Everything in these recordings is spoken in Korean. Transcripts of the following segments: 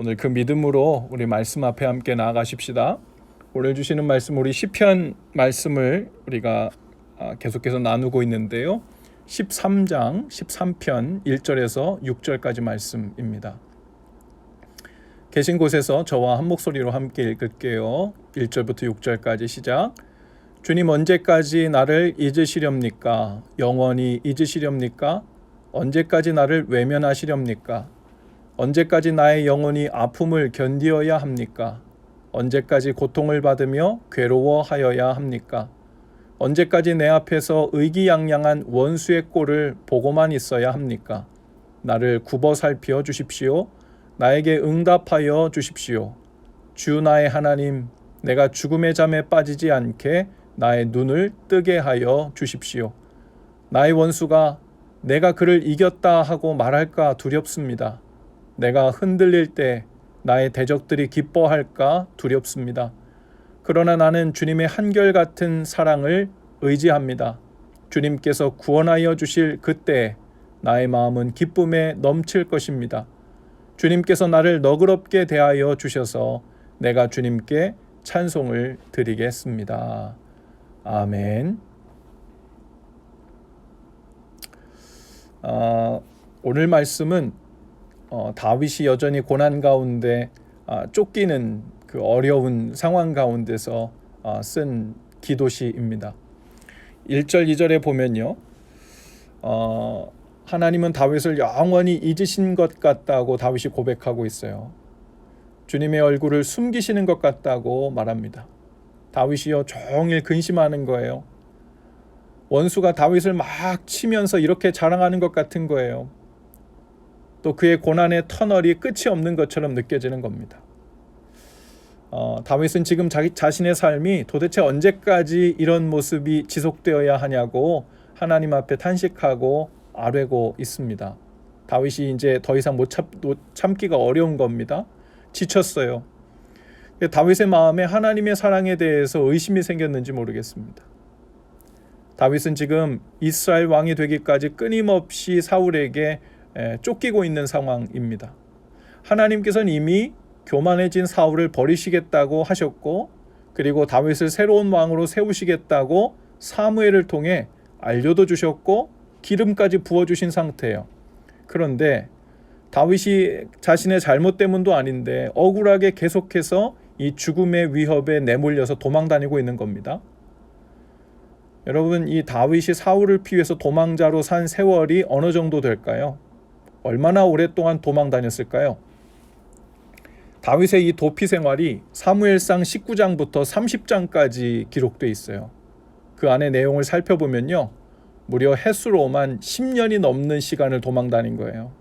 오늘 그 믿음으로 우리 말씀 앞에 함께 나아가십시다. 오늘 주시는 말씀 우리 시편 말씀을 우리가 계속해서 나누고 있는데요. 13장 13편 1절에서 6절까지 말씀입니다. 계신 곳에서 저와 한 목소리로 함께 읽을게요. 1절부터 6절까지 시작. 주님 언제까지 나를 잊으시렵니까? 영원히 잊으시렵니까? 언제까지 나를 외면하시렵니까? 언제까지 나의 영혼이 아픔을 견디어야 합니까? 언제까지 고통을 받으며 괴로워하여야 합니까? 언제까지 내 앞에서 의기양양한 원수의 꼴을 보고만 있어야 합니까? 나를 굽어 살피어 주십시오. 나에게 응답하여 주십시오. 주 나의 하나님, 내가 죽음의 잠에 빠지지 않게 나의 눈을 뜨게 하여 주십시오. 나의 원수가 내가 그를 이겼다 하고 말할까 두렵습니다. 내가 흔들릴 때 나의 대적들이 기뻐할까 두렵습니다. 그러나 나는 주님의 한결같은 사랑을 의지합니다. 주님께서 구원하여 주실 그때 나의 마음은 기쁨에 넘칠 것입니다. 주님께서 나를 너그럽게 대하여 주셔서 내가 주님께 찬송을 드리겠습니다. 아멘. 오늘 말씀은 다윗이 여전히 고난 가운데 쫓기는 그 어려운 상황 가운데서 쓴 기도시입니다. 1절 2절에 보면요. 하나님은 다윗을 영원히 잊으신 것 같다고 다윗이 고백하고 있어요. 주님의 얼굴을 숨기시는 것 같다고 말합니다. 다윗이요 종일 근심하는 거예요. 원수가 다윗을 막 치면서 이렇게 자랑하는 것 같은 거예요. 또 그의 고난의 터널이 끝이 없는 것처럼 느껴지는 겁니다. 다윗은 지금 자기 자신의 삶이 도대체 언제까지 이런 모습이 지속되어야 하냐고 하나님 앞에 탄식하고 아뢰고 있습니다. 다윗이 이제 더 이상 못 참기가 어려운 겁니다. 지쳤어요. 다윗의 마음에 하나님의 사랑에 대해서 의심이 생겼는지 모르겠습니다. 다윗은 지금 이스라엘 왕이 되기까지 끊임없이 사울에게 쫓기고 있는 상황입니다. 하나님께서는 이미 교만해진 사울을 버리시겠다고 하셨고, 그리고 다윗을 새로운 왕으로 세우시겠다고 사무엘을 통해 알려도 주셨고 기름까지 부어주신 상태예요. 그런데 다윗이 자신의 잘못 때문도 아닌데 억울하게 계속해서 이 죽음의 위협에 내몰려서 도망다니고 있는 겁니다. 여러분, 이 다윗이 사울을 피해서 도망자로 산 세월이 어느 정도 될까요? 얼마나 오랫동안 도망다녔을까요? 다윗의 이 도피 생활이 사무엘상 19장부터 30장까지 기록되어 있어요. 그 안에 내용을 살펴보면요, 무려 횟수로만 10년이 넘는 시간을 도망다닌 거예요.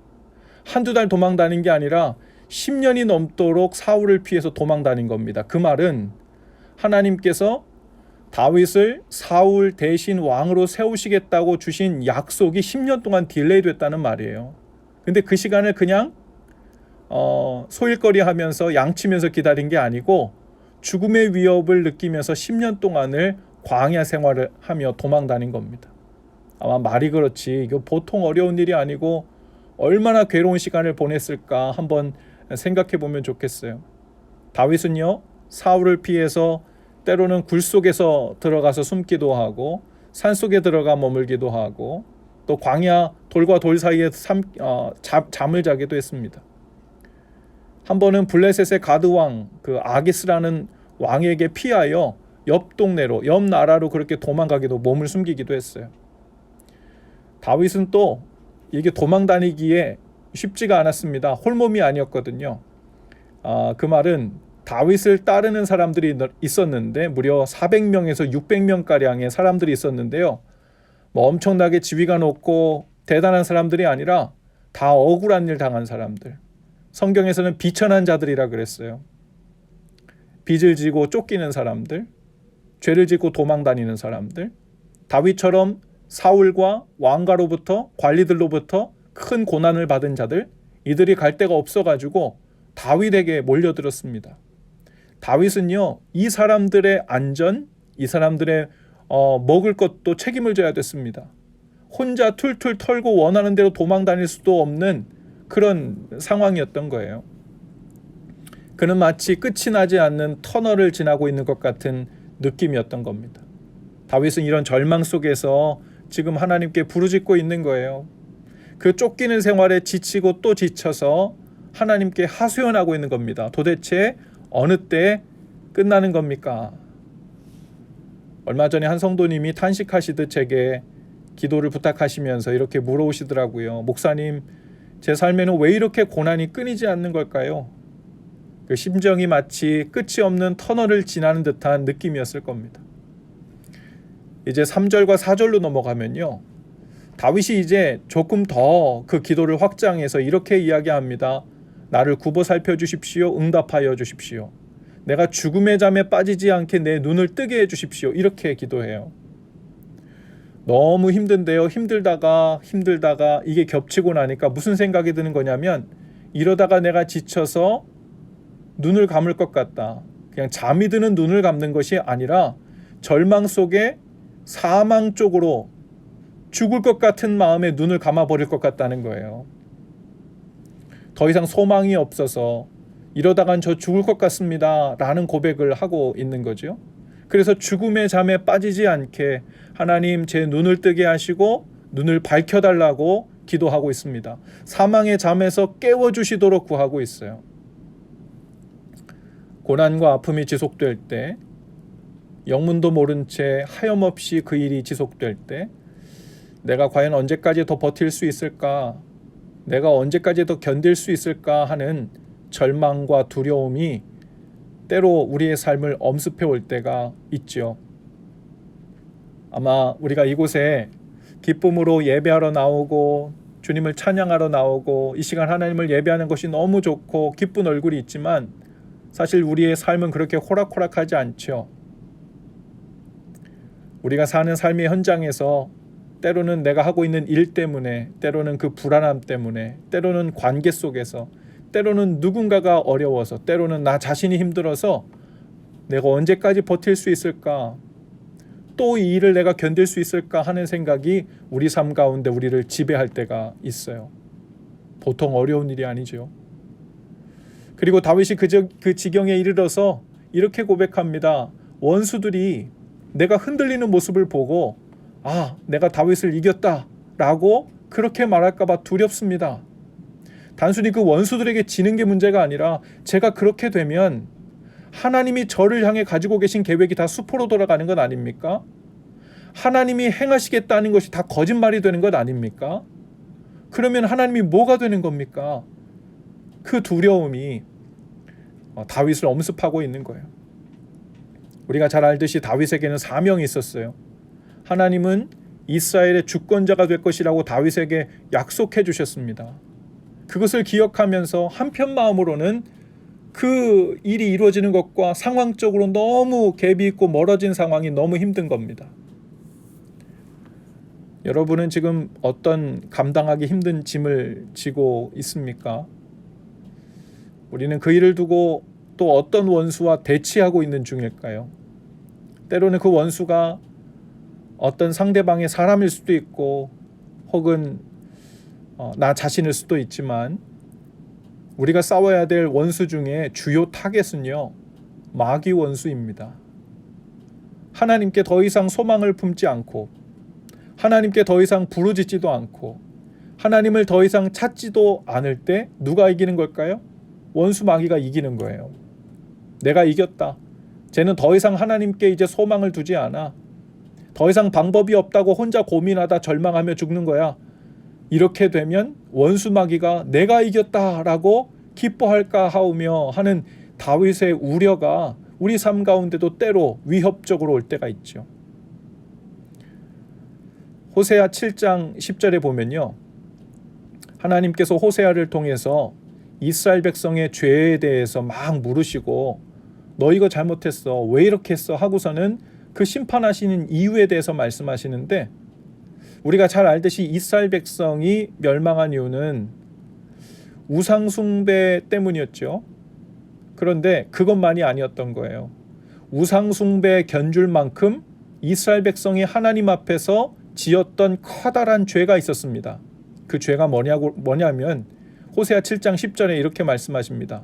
한두 달 도망다닌 게 아니라 10년이 넘도록 사울을 피해서 도망다닌 겁니다. 그 말은 하나님께서 다윗을 사울 대신 왕으로 세우시겠다고 주신 약속이 10년 동안 딜레이 됐다는 말이에요. 근데 그 시간을 그냥 소일거리 하면서 양치면서 기다린 게 아니고 죽음의 위협을 느끼면서 10년 동안을 광야 생활을 하며 도망다닌 겁니다. 아마 말이 그렇지 이거 보통 어려운 일이 아니고 얼마나 괴로운 시간을 보냈을까 한번 생각해 보면 좋겠어요. 다윗은요, 사울을 피해서 때로는 굴 속에서 들어가서 숨기도 하고 산속에 들어가 머물기도 하고 또 광야 돌과 돌 사이에 잠을 자기도 했습니다. 한 번은 블레셋의 가드왕 그 아기스라는 왕에게 피하여 옆 동네로, 옆 나라로 그렇게 도망가기도, 몸을 숨기기도 했어요. 다윗은 또 이게 도망다니기에 쉽지가 않았습니다. 홀몸이 아니었거든요. 그 말은 다윗을 따르는 사람들이 있었는데 무려 400명에서 600명가량의 사람들이 있었는데요. 엄청나게 지위가 높고 대단한 사람들이 아니라 다 억울한 일 당한 사람들. 성경에서는 비천한 자들이라 그랬어요. 빚을 지고 쫓기는 사람들, 죄를 짓고 도망다니는 사람들, 다윗처럼 사울과 왕가로부터, 관리들로부터 큰 고난을 받은 자들, 이들이 갈 데가 없어가지고 다윗에게 몰려들었습니다. 다윗은요, 이 사람들의 안전, 이 사람들의 먹을 것도 책임을 져야 됐습니다. 혼자 툴툴 털고 원하는 대로 도망 다닐 수도 없는 그런 상황이었던 거예요. 그는 마치 끝이 나지 않는 터널을 지나고 있는 것 같은 느낌이었던 겁니다. 다윗은 이런 절망 속에서 지금 하나님께 부르짖고 있는 거예요. 그 쫓기는 생활에 지치고 또 지쳐서 하나님께 하소연하고 있는 겁니다. 도대체 어느 때 끝나는 겁니까? 얼마 전에 한 성도님이 탄식하시듯 제게 기도를 부탁하시면서 이렇게 물어오시더라고요. 목사님, 제 삶에는 왜 이렇게 고난이 끊이지 않는 걸까요? 그 심정이 마치 끝이 없는 터널을 지나는 듯한 느낌이었을 겁니다. 이제 3절과 4절로 넘어가면요, 다윗이 이제 조금 더 그 기도를 확장해서 이렇게 이야기합니다. 나를 굽어 살펴주십시오. 응답하여 주십시오. 내가 죽음의 잠에 빠지지 않게 내 눈을 뜨게 해주십시오. 이렇게 기도해요. 너무 힘든데요. 힘들다가 이게 겹치고 나니까 무슨 생각이 드는 거냐면, 이러다가 내가 지쳐서 눈을 감을 것 같다. 그냥 잠이 드는 눈을 감는 것이 아니라 절망 속에 사망 쪽으로 죽을 것 같은 마음에 눈을 감아버릴 것 같다는 거예요. 더 이상 소망이 없어서 이러다간 저 죽을 것 같습니다 라는 고백을 하고 있는 거죠. 그래서 죽음의 잠에 빠지지 않게 하나님 제 눈을 뜨게 하시고 눈을 밝혀달라고 기도하고 있습니다. 사망의 잠에서 깨워주시도록 구하고 있어요. 고난과 아픔이 지속될 때, 영문도 모른 채 하염없이 그 일이 지속될 때, 내가 과연 언제까지 더 버틸 수 있을까? 내가 언제까지 더 견딜 수 있을까 하는 절망과 두려움이 때로 우리의 삶을 엄습해 올 때가 있죠. 아마 우리가 이곳에 기쁨으로 예배하러 나오고 주님을 찬양하러 나오고 이 시간 하나님을 예배하는 것이 너무 좋고 기쁜 얼굴이 있지만 사실 우리의 삶은 그렇게 호락호락하지 않죠. 우리가 사는 삶의 현장에서 때로는 내가 하고 있는 일 때문에, 때로는 그 불안함 때문에, 때로는 관계 속에서, 때로는 누군가가 어려워서, 때로는 나 자신이 힘들어서 내가 언제까지 버틸 수 있을까? 또 이 일을 내가 견딜 수 있을까 하는 생각이 우리 삶 가운데 우리를 지배할 때가 있어요. 보통 어려운 일이 아니죠. 그리고 다윗이 그 지경에 이르러서 이렇게 고백합니다. 원수들이 내가 흔들리는 모습을 보고 내가 다윗을 이겼다라고 그렇게 말할까 봐 두렵습니다. 단순히 그 원수들에게 지는 게 문제가 아니라 제가 그렇게 되면 하나님이 저를 향해 가지고 계신 계획이 다 수포로 돌아가는 것 아닙니까? 하나님이 행하시겠다는 것이 다 거짓말이 되는 것 아닙니까? 그러면 하나님이 뭐가 되는 겁니까? 그 두려움이 다윗을 엄습하고 있는 거예요. 우리가 잘 알듯이 다윗에게는 사명이 있었어요. 하나님은 이스라엘의 주권자가 될 것이라고 다윗에게 약속해 주셨습니다. 그것을 기억하면서 한편 마음으로는 그 일이 이루어지는 것과 상황적으로 너무 갭이 있고 멀어진 상황이 너무 힘든 겁니다. 여러분은 지금 어떤 감당하기 힘든 짐을 지고 있습니까? 우리는 그 일을 두고 또 어떤 원수와 대치하고 있는 중일까요? 때로는 그 원수가 어떤 상대방의 사람일 수도 있고 혹은 나 자신일 수도 있지만 우리가 싸워야 될 원수 중에 주요 타겟은요, 마귀 원수입니다. 하나님께 더 이상 소망을 품지 않고 하나님께 더 이상 부르짖지도 않고 하나님을 더 이상 찾지도 않을 때 누가 이기는 걸까요? 원수 마귀가 이기는 거예요. 내가 이겼다. 쟤는 더 이상 하나님께 이제 소망을 두지 않아. 더 이상 방법이 없다고 혼자 고민하다 절망하며 죽는 거야. 이렇게 되면 원수 마귀가 내가 이겼다라고 기뻐할까 하오며 하는 다윗의 우려가 우리 삶 가운데도 때로 위협적으로 올 때가 있죠. 호세아 7장 10절에 보면요, 하나님께서 호세아를 통해서 이스라엘 백성의 죄에 대해서 막 물으시고 너 이거 잘못했어, 왜 이렇게 했어 하고서는 그 심판하시는 이유에 대해서 말씀하시는데, 우리가 잘 알듯이 이스라엘 백성이 멸망한 이유는 우상 숭배 때문이었죠. 그런데 그것만이 아니었던 거예요. 우상 숭배에 견줄 만큼 이스라엘 백성이 하나님 앞에서 지었던 커다란 죄가 있었습니다. 그 죄가 뭐냐면 호세아 7장 10절에 이렇게 말씀하십니다.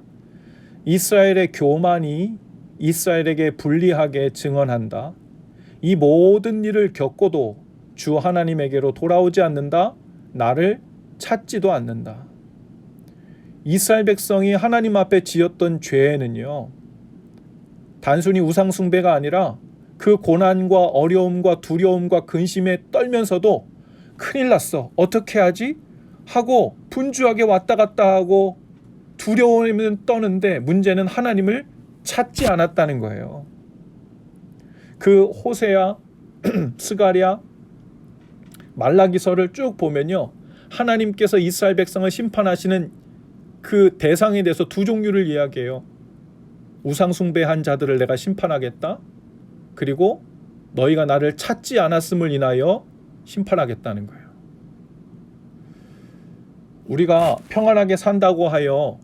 이스라엘의 교만이 이스라엘에게 불리하게 증언한다. 이 모든 일을 겪고도 주 하나님에게로 돌아오지 않는다. 나를 찾지도 않는다. 이스라엘 백성이 하나님 앞에 지었던 죄는요, 단순히 우상 숭배가 아니라 그 고난과 어려움과 두려움과 근심에 떨면서도 큰일 났어, 어떻게 하지? 하고 분주하게 왔다 갔다 하고 두려움은 떠는데 문제는 하나님을 찾지 않았다는 거예요. 그 호세야, 스가랴, 말라기서를 쭉 보면요, 하나님께서 이스라엘 백성을 심판하시는 그 대상에 대해서 두 종류를 이야기해요. 우상 숭배한 자들을 내가 심판하겠다. 그리고 너희가 나를 찾지 않았음을 인하여 심판하겠다는 거예요. 우리가 평안하게 산다고 하여,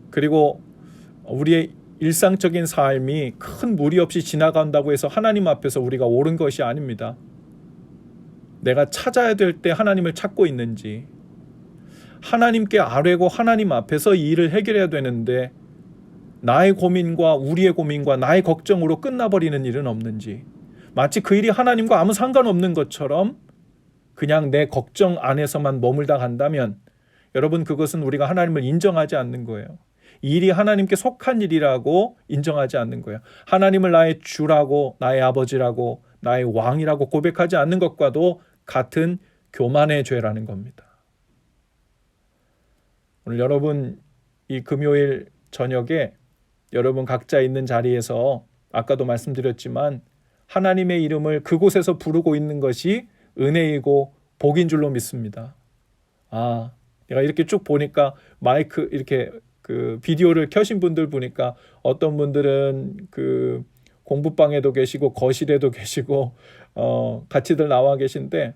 그리고 우리의 일상적인 삶이 큰 무리 없이 지나간다고 해서 하나님 앞에서 우리가 옳은 것이 아닙니다. 내가 찾아야 될 때 하나님을 찾고 있는지, 하나님께 아뢰고 하나님 앞에서 이 일을 해결해야 되는데 나의 고민과 우리의 고민과 나의 걱정으로 끝나버리는 일은 없는지, 마치 그 일이 하나님과 아무 상관없는 것처럼 그냥 내 걱정 안에서만 머물다 간다면 여러분, 그것은 우리가 하나님을 인정하지 않는 거예요. 이 일이 하나님께 속한 일이라고 인정하지 않는 거예요. 하나님을 나의 주라고, 나의 아버지라고, 나의 왕이라고 고백하지 않는 것과도 같은 교만의 죄라는 겁니다. 오늘 여러분, 이 금요일 저녁에 여러분 각자 있는 자리에서 아까도 말씀드렸지만 하나님의 이름을 그곳에서 부르고 있는 것이 은혜이고 복인 줄로 믿습니다. 내가 이렇게 쭉 보니까 마이크 이렇게 그 비디오를 켜신 분들 보니까 어떤 분들은 그 공부방에도 계시고 거실에도 계시고 같이들 나와 계신데,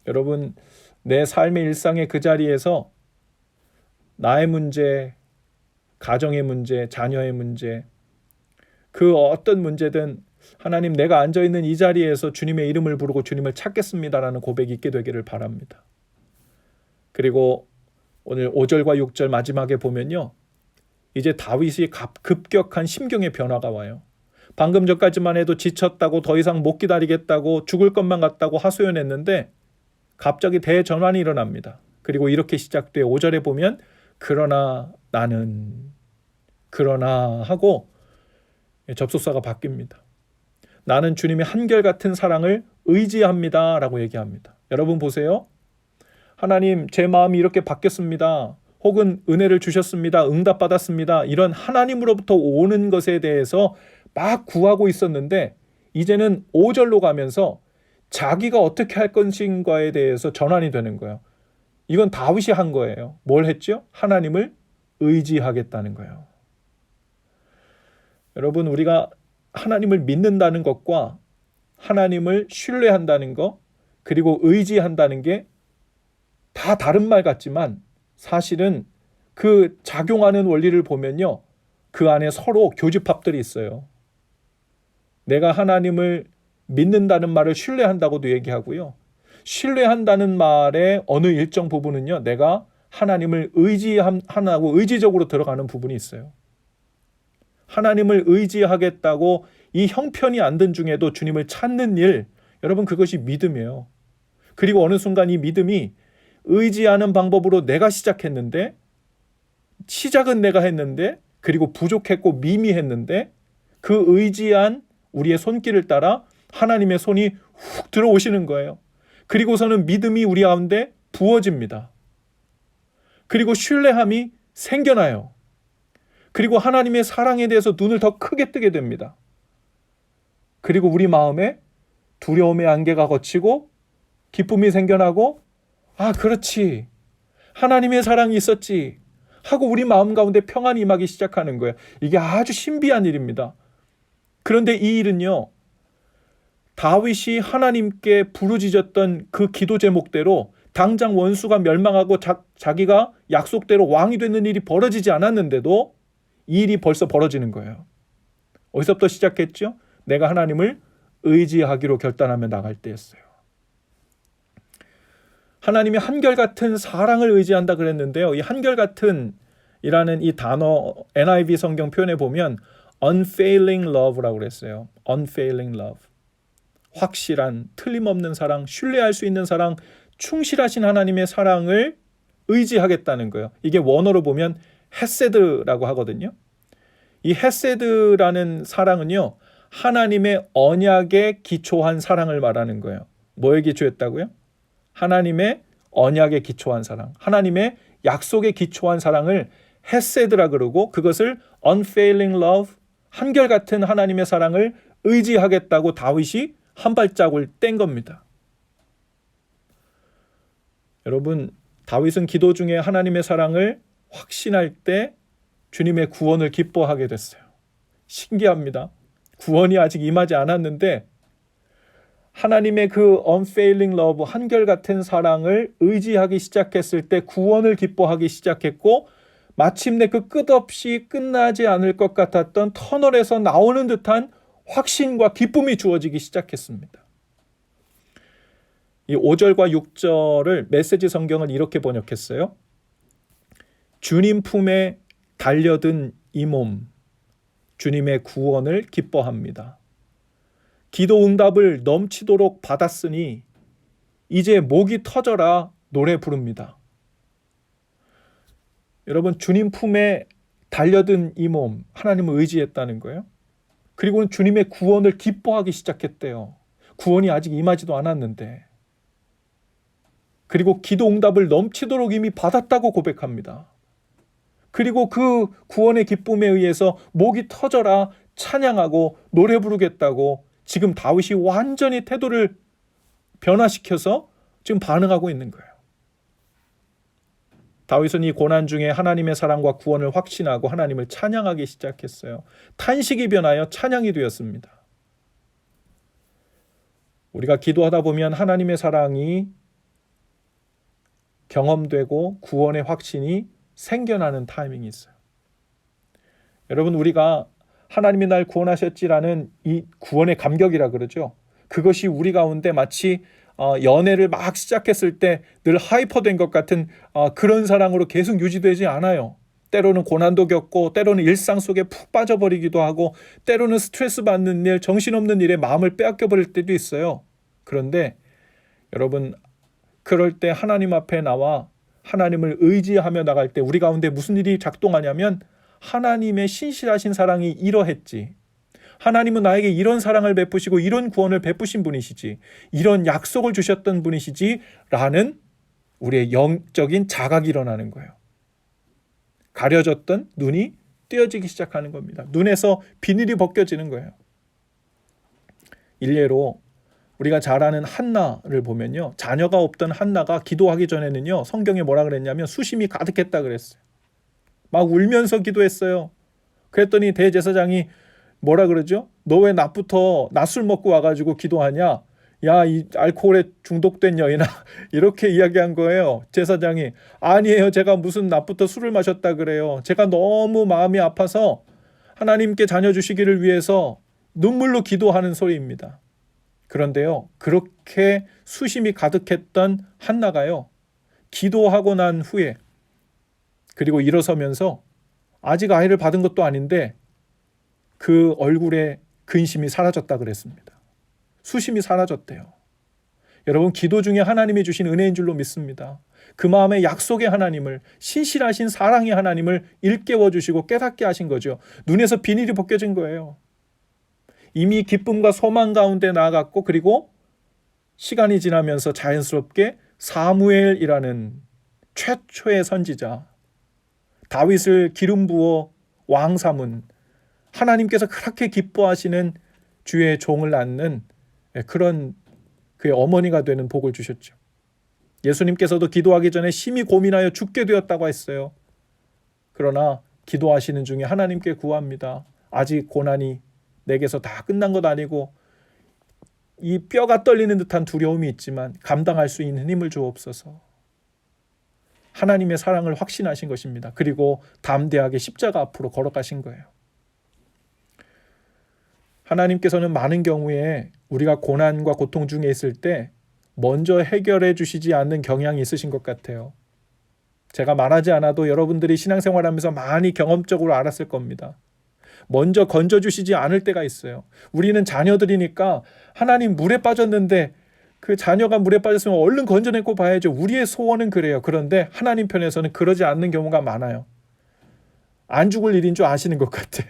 여러분, 내 삶의 일상의 그 자리에서 나의 문제, 가정의 문제, 자녀의 문제, 그 어떤 문제든 하나님, 내가 앉아있는 이 자리에서 주님의 이름을 부르고 주님을 찾겠습니다라는 고백이 있게 되기를 바랍니다. 그리고 오늘 5절과 6절 마지막에 보면요, 이제 다윗이 급격한 심경의 변화가 와요. 방금 전까지만 해도 지쳤다고 더 이상 못 기다리겠다고 죽을 것만 같다고 하소연했는데 갑자기 대전환이 일어납니다. 그리고 이렇게 시작돼요. 5절에 보면 그러나 나는, 그러나 하고 접속사가 바뀝니다. 나는 주님의 한결같은 사랑을 의지합니다 라고 얘기합니다. 여러분 보세요. 하나님, 제 마음이 이렇게 바뀌었습니다. 혹은 은혜를 주셨습니다. 응답받았습니다. 이런 하나님으로부터 오는 것에 대해서 막 구하고 있었는데 이제는 5절로 가면서 자기가 어떻게 할 것인가에 대해서 전환이 되는 거예요. 이건 다윗이 한 거예요. 뭘 했죠? 하나님을 의지하겠다는 거예요. 여러분, 우리가 하나님을 믿는다는 것과 하나님을 신뢰한다는 것, 그리고 의지한다는 게 다 다른 말 같지만 사실은 그 작용하는 원리를 보면요, 그 안에 서로 교집합들이 있어요. 내가 하나님을 믿는다는 말을 신뢰한다고도 얘기하고요, 신뢰한다는 말의 어느 일정 부분은요, 내가 하나님을 의지하고 의지적으로 들어가는 부분이 있어요. 하나님을 의지하겠다고 이 형편이 안 든 중에도 주님을 찾는 일, 여러분, 그것이 믿음이에요. 그리고 어느 순간 이 믿음이 의지하는 방법으로 내가 시작했는데, 시작은 내가 했는데, 그리고 부족했고 미미했는데, 그 의지한 우리의 손길을 따라 하나님의 손이 훅 들어오시는 거예요. 그리고서는 믿음이 우리 가운데 부어집니다. 그리고 신뢰함이 생겨나요. 그리고 하나님의 사랑에 대해서 눈을 더 크게 뜨게 됩니다. 그리고 우리 마음에 두려움의 안개가 걷히고 기쁨이 생겨나고, 그렇지, 하나님의 사랑이 있었지 하고 우리 마음 가운데 평안이 임하기 시작하는 거예요. 이게 아주 신비한 일입니다. 그런데 이 일은요, 다윗이 하나님께 부르짖었던 그 기도 제목대로 당장 원수가 멸망하고 자기가 약속대로 왕이 되는 일이 벌어지지 않았는데도 이 일이 벌써 벌어지는 거예요. 어디서부터 시작했죠? 내가 하나님을 의지하기로 결단하며 나갈 때였어요. 하나님이 한결같은 사랑을 의지한다 그랬는데요, 이 한결같은 이라는 이 단어 NIV 성경 표현에 보면 unfailing love라고 그랬어요. unfailing love. 확실한, 틀림없는 사랑, 신뢰할 수 있는 사랑, 충실하신 하나님의 사랑을 의지하겠다는 거예요. 이게 원어로 보면 헤세드라고 하거든요. 이 헤세드라는 사랑은요, 하나님의 언약에 기초한 사랑을 말하는 거예요. 뭐에 기초했다고요? 하나님의 언약에 기초한 사랑, 하나님의 약속에 기초한 사랑을 헤세드라 그러고, 그것을 unfailing love, 한결같은 하나님의 사랑을 의지하겠다고 다윗이 한 발짝을 뗀 겁니다. 여러분, 다윗은 기도 중에 하나님의 사랑을 확신할 때 주님의 구원을 기뻐하게 됐어요. 신기합니다. 구원이 아직 임하지 않았는데 하나님의 그 unfailing love, 한결같은 사랑을 의지하기 시작했을 때 구원을 기뻐하기 시작했고, 마침내 그 끝없이 끝나지 않을 것 같았던 터널에서 나오는 듯한 확신과 기쁨이 주어지기 시작했습니다. 이 5절과 6절을 메시지 성경은 이렇게 번역했어요. 주님 품에 달려든 이 몸, 주님의 구원을 기뻐합니다. 기도 응답을 넘치도록 받았으니 이제 목이 터져라 노래 부릅니다. 여러분, 주님 품에 달려든 이 몸, 하나님을 의지했다는 거예요. 그리고는 주님의 구원을 기뻐하기 시작했대요. 구원이 아직 임하지도 않았는데. 그리고 기도 응답을 넘치도록 이미 받았다고 고백합니다. 그리고 그 구원의 기쁨에 의해서 목이 터져라 찬양하고 노래 부르겠다고 지금 다윗이 완전히 태도를 변화시켜서 지금 반응하고 있는 거예요. 다윗은 이 고난 중에 하나님의 사랑과 구원을 확신하고 하나님을 찬양하기 시작했어요. 탄식이 변하여 찬양이 되었습니다. 우리가 기도하다 보면 하나님의 사랑이 경험되고 구원의 확신이 생겨나는 타이밍이 있어요. 여러분, 우리가 하나님이 날 구원하셨지라는 이 구원의 감격이라 그러죠. 그것이 우리 가운데 마치 연애를 막 시작했을 때 늘 하이퍼된 것 같은 그런 사랑으로 계속 유지되지 않아요. 때로는 고난도 겪고, 때로는 일상 속에 푹 빠져버리기도 하고, 때로는 스트레스 받는 일, 정신없는 일에 마음을 빼앗겨버릴 때도 있어요. 그런데 여러분, 그럴 때 하나님 앞에 나와 하나님을 의지하며 나갈 때 우리 가운데 무슨 일이 작동하냐면, 하나님의 신실하신 사랑이 이러했지, 하나님은 나에게 이런 사랑을 베푸시고 이런 구원을 베푸신 분이시지, 이런 약속을 주셨던 분이시지 라는 우리의 영적인 자각이 일어나는 거예요. 가려졌던 눈이 띄어지기 시작하는 겁니다. 눈에서 비늘이 벗겨지는 거예요. 일례로 우리가 잘 아는 한나를 보면요, 자녀가 없던 한나가 기도하기 전에는요, 성경에 뭐라 그랬냐면 수심이 가득했다 그랬어요. 막 울면서 기도했어요. 그랬더니 대제사장이 뭐라 그러죠? 너 왜 낮부터 낮술 먹고 와가지고 기도하냐? 야, 이 알코올에 중독된 여인아 이렇게 이야기한 거예요. 제사장이 아니에요, 제가 무슨 낮부터 술을 마셨다 그래요. 제가 너무 마음이 아파서 하나님께 자녀 주시기를 위해서 눈물로 기도하는 소리입니다. 그런데요, 그렇게 수심이 가득했던 한나가요, 기도하고 난 후에 그리고 일어서면서 아직 아이를 받은 것도 아닌데 그 얼굴에 근심이 사라졌다 그랬습니다. 수심이 사라졌대요. 여러분, 기도 중에 하나님이 주신 은혜인 줄로 믿습니다. 그 마음의 약속의 하나님을, 신실하신 사랑의 하나님을 일깨워 주시고 깨닫게 하신 거죠. 눈에서 비닐이 벗겨진 거예요. 이미 기쁨과 소망 가운데 나아갔고, 그리고 시간이 지나면서 자연스럽게 사무엘이라는 최초의 선지자, 다윗을 기름 부어 왕 삼은, 하나님께서 그렇게 기뻐하시는 주의 종을 낳는 그런 그의 어머니가 되는 복을 주셨죠. 예수님께서도 기도하기 전에 심히 고민하여 죽게 되었다고 했어요. 그러나 기도하시는 중에 하나님께 구합니다. 아직 고난이 내게서 다 끝난 것 아니고 이 뼈가 떨리는 듯한 두려움이 있지만 감당할 수 있는 힘을 주옵소서. 하나님의 사랑을 확신하신 것입니다. 그리고 담대하게 십자가 앞으로 걸어가신 거예요. 하나님께서는 많은 경우에 우리가 고난과 고통 중에 있을 때 먼저 해결해 주시지 않는 경향이 있으신 것 같아요. 제가 말하지 않아도 여러분들이 신앙생활하면서 많이 경험적으로 알았을 겁니다. 먼저 건져주시지 않을 때가 있어요. 우리는 자녀들이니까 하나님 물에 빠졌는데 그 자녀가 물에 빠졌으면 얼른 건져내고 봐야죠. 우리의 소원은 그래요. 그런데 하나님 편에서는 그러지 않는 경우가 많아요. 안 죽을 일인 줄 아시는 것 같아.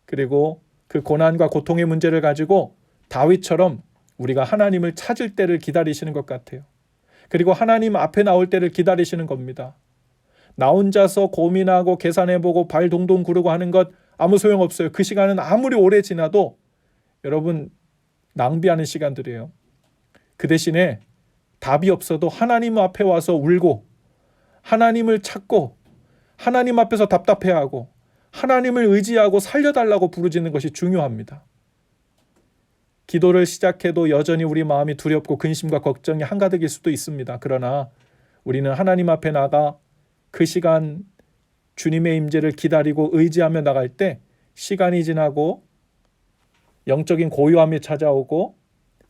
그리고 그 고난과 고통의 문제를 가지고 다윗처럼 우리가 하나님을 찾을 때를 기다리시는 것 같아요. 그리고 하나님 앞에 나올 때를 기다리시는 겁니다. 나 혼자서 고민하고 계산해보고 발 동동 구르고 하는 것 아무 소용없어요. 그 시간은 아무리 오래 지나도 여러분 낭비하는 시간들이에요. 그 대신에 답이 없어도 하나님 앞에 와서 울고 하나님을 찾고 하나님 앞에서 답답해하고 하나님을 의지하고 살려달라고 부르짖는 것이 중요합니다. 기도를 시작해도 여전히 우리 마음이 두렵고 근심과 걱정이 한가득일 수도 있습니다. 그러나 우리는 하나님 앞에 나가 그 시간 주님의 임재를 기다리고 의지하며 나갈 때 시간이 지나고 영적인 고요함이 찾아오고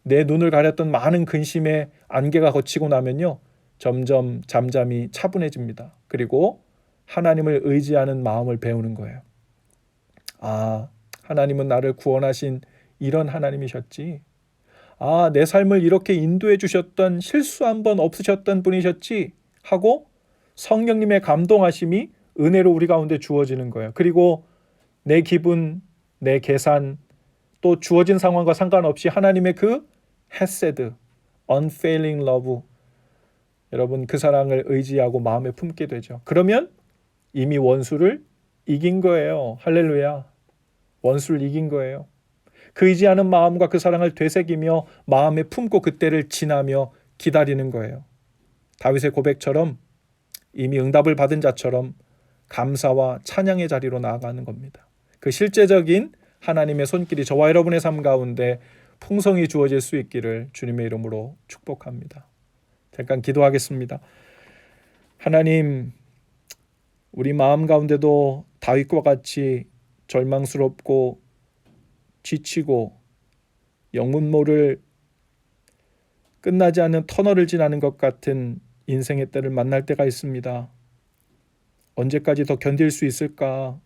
내 눈을 가렸던 많은 근심의 안개가 걷히고 나면요. 점점 잠잠이 차분해집니다. 그리고 하나님을 의지하는 마음을 배우는 거예요. 아, 하나님은 나를 구원하신 이런 하나님이셨지. 아, 내 삶을 이렇게 인도해 주셨던 실수 한 번 없으셨던 분이셨지 하고 성령님의 감동하심이 은혜로 우리 가운데 주어지는 거예요. 그리고 내 기분, 내 계산, 또 주어진 상황과 상관없이 하나님의 그 헤세드, unfailing love, 여러분 그 사랑을 의지하고 마음에 품게 되죠. 그러면 이미 원수를 이긴 거예요. 할렐루야. 원수를 이긴 거예요. 그 의지하는 마음과 그 사랑을 되새기며 마음에 품고 그때를 지나며 기다리는 거예요. 다윗의 고백처럼 이미 응답을 받은 자처럼 감사와 찬양의 자리로 나아가는 겁니다. 그 실제적인 하나님의 손길이 저와 여러분의 삶 가운데 풍성히 주어질 수 있기를 주님의 이름으로 축복합니다. 잠깐 기도하겠습니다. 하나님, 우리 마음 가운데도 다윗과 같이 절망스럽고 지치고 영문 모를 끝나지 않는 터널을 지나는 것 같은 인생의 때를 만날 때가 있습니다. 언제까지 더 견딜 수 있을까?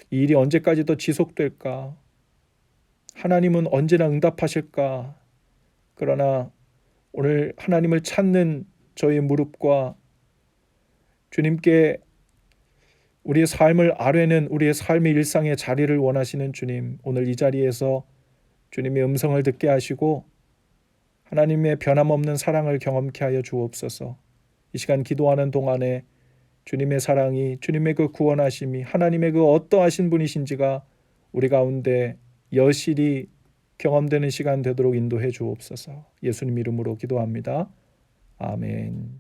이 일이 언제까지 더 지속될까? 하나님은 언제나 응답하실까? 그러나 오늘 하나님을 찾는 저의 무릎과 주님께 우리의 삶을 아뢰는 우리의 삶의 일상의 자리를 원하시는 주님, 오늘 이 자리에서 주님의 음성을 듣게 하시고 하나님의 변함없는 사랑을 경험케 하여 주옵소서. 이 시간 기도하는 동안에 주님의 사랑이, 주님의 그 구원하심이, 하나님의 그 어떠하신 분이신지가 우리 가운데 여실히 경험되는 시간 되도록 인도해 주옵소서. 예수님 이름으로 기도합니다. 아멘.